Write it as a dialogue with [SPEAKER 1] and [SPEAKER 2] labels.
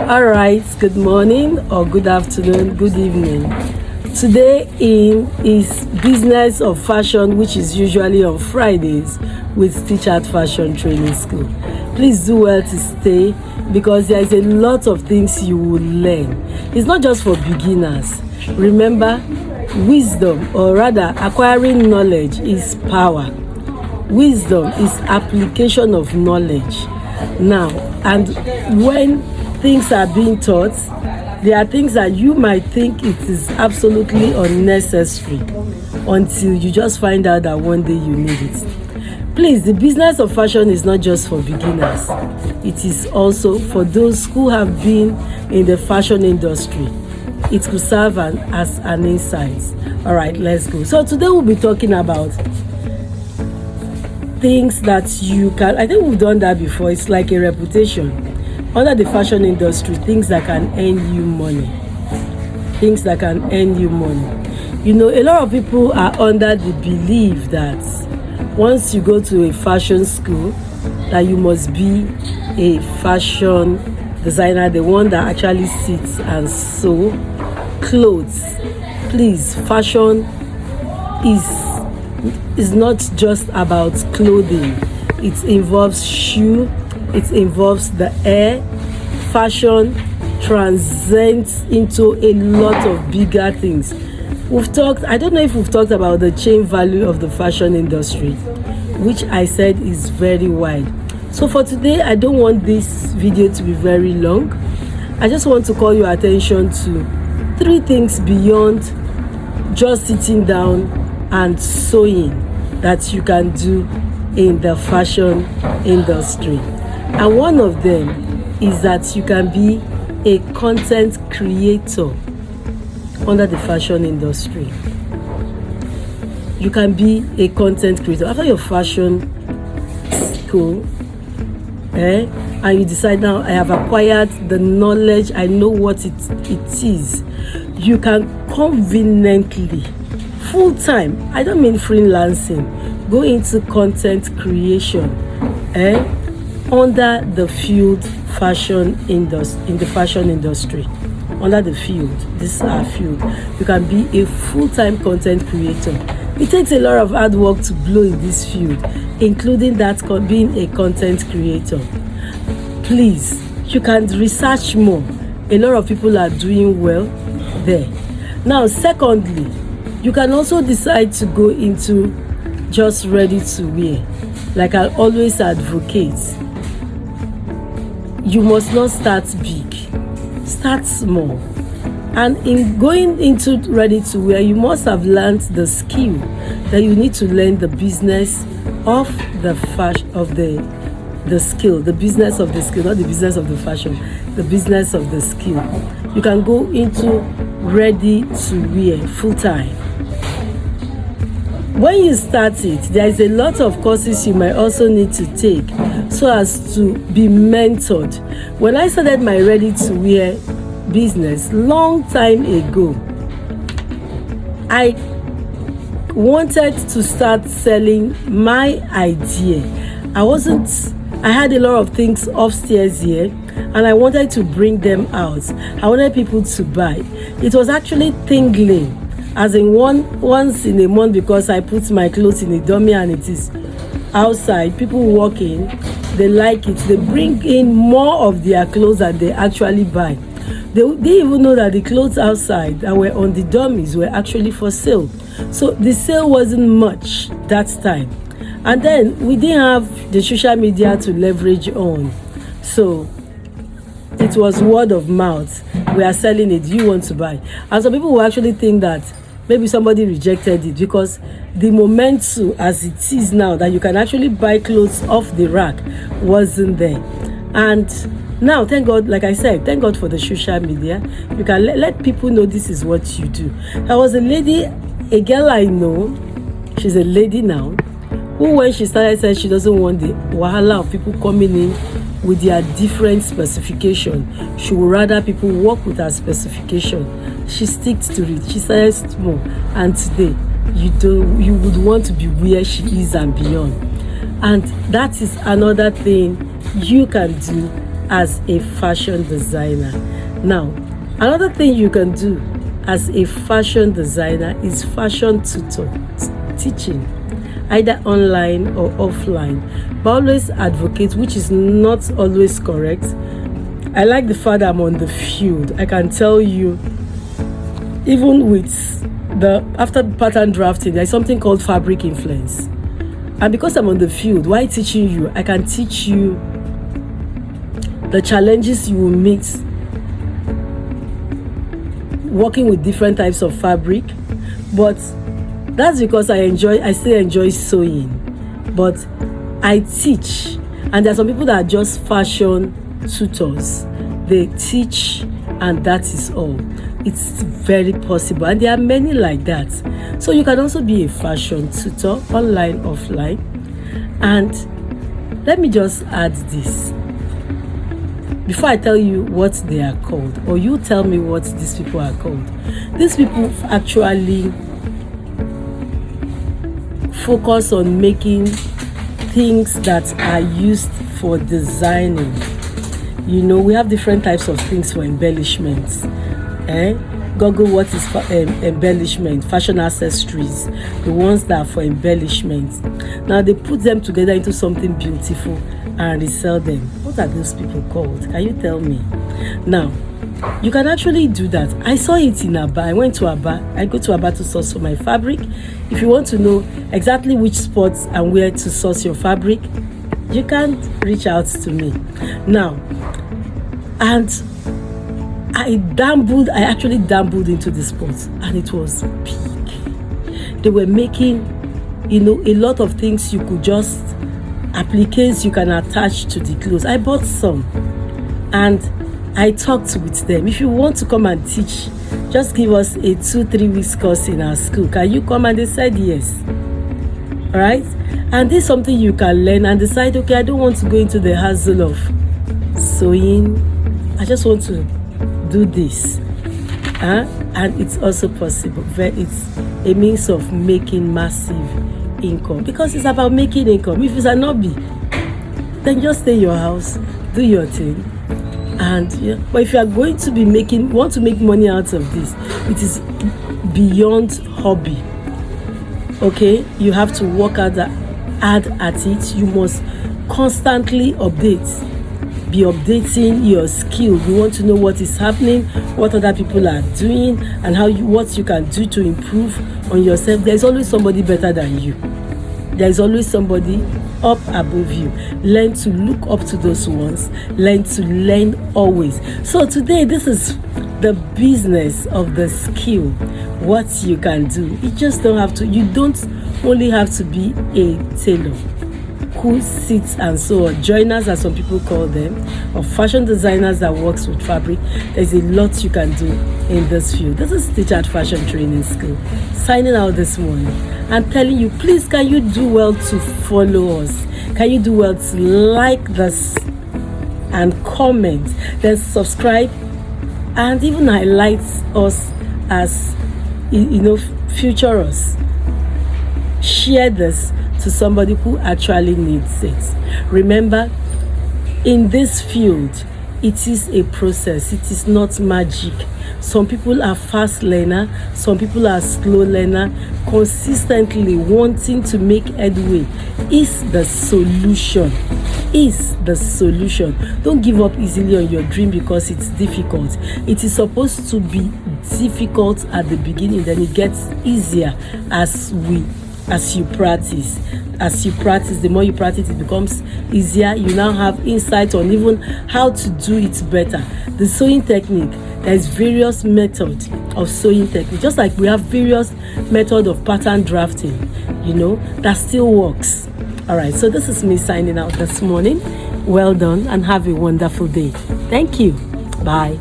[SPEAKER 1] All right, good morning or good afternoon, good evening. Today is Business of Fashion, which is usually on Fridays with Stitchart Fashion Training School. Please do well to stay because there is a lot of things you will learn. It's not just for beginners. Remember, wisdom, or rather acquiring knowledge, is power. Wisdom is application of knowledge. Now, and when things are being taught, there are things that you might think it is absolutely unnecessary until you just find out that one day you need it. Please, the business of fashion is not just for beginners. It is also for those who have been in the fashion industry. It could serve as an insight. All right, let's go. So today we'll be talking about things that you can, I think we've done that before. It's like a reputation under the fashion industry, things that can earn you money. Things that can earn you money. You know, a lot of people are under the belief that once you go to a fashion school, that you must be a fashion designer, the one that actually sits and sew clothes. Please, fashion is not just about clothing. It involves shoe, it involves the hair. Fashion transcends into a lot of bigger things. I don't know if we've talked about the chain value of the fashion industry, which I said is very wide. So for today, I don't want this video to be very long. I just want to call your attention to 3 things beyond just sitting down and sewing that you can do in the fashion industry. And one of them is that you can be a content creator under the fashion industry. You can be a content creator. After your fashion school, and you decide, now I have acquired the knowledge, I know what it is, you can conveniently, full-time, I don't mean freelancing, go into content creation under the field fashion industry, in the fashion industry. Under the field, this is our field. You can be a full-time content creator. It takes a lot of hard work to blow in this field, including that being a content creator. Please, you can research more. A lot of people are doing well there. Now, secondly, you can also decide to go into just ready to wear. Like I always advocate, you must not start big, start small. And in going into ready to wear, you must have learned the skill that you need to learn, the business of the fashion, of the skill, the business of the skill, not the business of the fashion, the business of the skill. You can go into ready to wear full time. When you start it, there is a lot of courses you might also need to take so as to be mentored. When I started my ready to wear business long time ago, I wanted to start selling my idea. I had a lot of things upstairs here and I wanted to bring them out. I wanted people to buy. It was actually tingling, as in once in a month, because I put my clothes in a dummy and it is outside. People walk in, they like it, they bring in more of their clothes than they actually buy. They didn't even know that the clothes outside that were on the dummies were actually for sale. So the sale wasn't much that time. And then we didn't have the social media to leverage on. So it was word of mouth. We are selling it. Do you want to buy? And some people will actually think that maybe somebody rejected it because the momentum as it is now that you can actually buy clothes off the rack wasn't there. And now, thank God, like I said, thank God for the social media. You can let people know this is what you do. There was a girl I know, she's a lady now, who when she started said she doesn't want the wahala of people coming in with their different specification. She would rather people work with her specification. She sticks to it. She started small, and today you would want to be where she is and beyond. And that is another thing you can do as a fashion designer. Now, another thing you can do as a fashion designer is fashion tutor teaching, either online or offline, but always advocate, which is not always correct. I like the fact that I'm on the field. I can tell you, even with after pattern drafting, there's something called fabric influence. And because I'm on the field, while teaching you, I can teach you the challenges you will meet working with different types of fabric. But that's because I still enjoy sewing. But I teach, and there are some people that are just fashion tutors. They teach, and that is all. It's very possible, and there are many like that. So you can also be a fashion tutor, online, offline. And let me just add this before I tell you what they are called, or you tell me what these people are called. These people actually focus on making things that are used for designing. You know, we have different types of things for embellishments. Google what is embellishment, fashion accessories, the ones that are for embellishment. Now they put them together into something beautiful and resell them. What are those people called? Can you tell me? Now, you can actually do that. I saw it in Aba. I went to Aba. I go to Aba to source for my fabric. If you want to know exactly which spots and where to source your fabric, you can reach out to me. Now, and I actually dabbled into the sports, and it was big. They were making, a lot of things you could just, appliques you can attach to the clothes. I bought some, and I talked with them. If you want to come and teach, just give us a 2-3 weeks course in our school. Can you come? And they said yes. All right? And this is something you can learn and decide, okay, I don't want to go into the hassle of sewing. I just want to do this. And it's also possible. It's a means of making massive income, because it's about making income. If it's a hobby, then just stay in your house, do your thing. And but if you are going to want to make money out of this, it is beyond hobby. Okay, you have to work hard at it. You must constantly be updating your skill. You want to know what is happening, what other people are doing, and what you can do to improve on yourself. There's always somebody better than you. There's always somebody up above you. Learn to look up to those ones. Learn to learn always. So today, this is the business of the skill. What you can do. You just don't have to. You don't only have to be a tailor who sits and sew, or joiners as some people call them, or fashion designers that works with fabric. There's a lot you can do in this field. This is Stitchart Fashion Training School, signing out this morning and telling you, please, can you do well to follow us? Can you do well to like this and comment, then subscribe, and even highlight us as future us. Share this to somebody who actually needs it. Remember, in this field, it is a process. It is not magic. Some people are fast learner, some people are slow learner. Consistently wanting to make headway is the solution. Don't give up easily on your dream because it's difficult. It is supposed to be difficult at the beginning, then it gets easier as you practice. The more you practice, it becomes easier. You now have insight on even how to do it better. The sewing technique, there's various methods of sewing technique, just like we have various methods of pattern drafting, that still works. All right, so this is me signing out this morning. Well done, and have a wonderful day. Thank you. Bye.